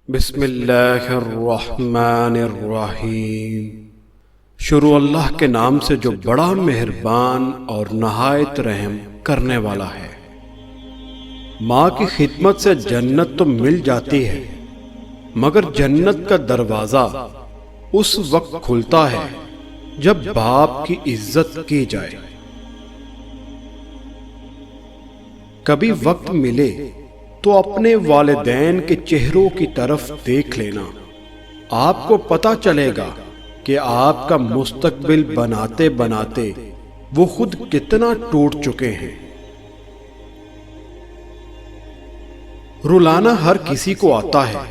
بسم اللہ الرحمن الرحیم۔ شروع اللہ کے نام سے جو بڑا مہربان اور نہایت رحم کرنے والا ہے۔ ماں کی خدمت سے جنت تو مل جاتی ہے، مگر جنت کا دروازہ اس وقت کھلتا ہے جب باپ کی عزت کی جائے۔ کبھی وقت ملے تو اپنے والدین کے چہروں کی طرف دیکھ لینا، آپ کو پتہ چلے گا کہ آپ کا مستقبل بناتے بناتے وہ خود کتنا ٹوٹ چکے ہیں۔ رلانا ہر کسی کو آتا ہے،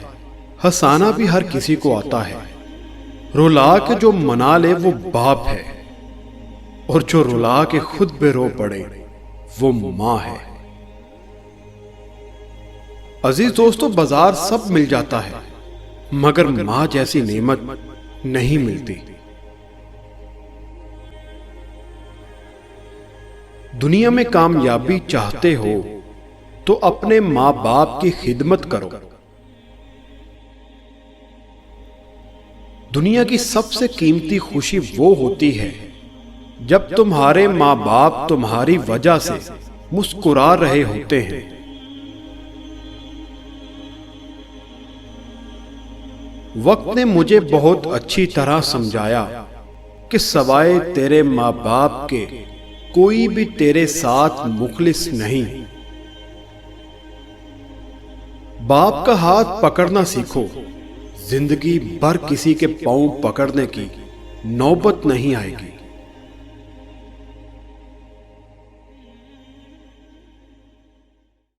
ہنسانا بھی ہر کسی کو آتا ہے۔ رلا کے جو منا لے وہ باپ ہے، اور جو رلا کے خود بے رو پڑے وہ ماں ہے۔ عزیز دوستو، بازار سب مل جاتا ہے، مگر ماں جیسی نعمت نہیں ملتی۔ دنیا میں کامیابی چاہتے ہو تو اپنے ماں باپ کی خدمت کرو۔ دنیا کی سب سے قیمتی خوشی وہ ہوتی ہے جب تمہارے ماں باپ تمہاری وجہ سے مسکرا رہے ہوتے ہیں۔ وقت نے مجھے بہت اچھی طرح سمجھایا کہ سوائے تیرے ماں باپ کے کوئی بھی تیرے ساتھ مخلص نہیں۔ باپ کا ہاتھ پکڑنا سیکھو، زندگی بھر کسی کے پاؤں پکڑنے کی نوبت نہیں آئے گی۔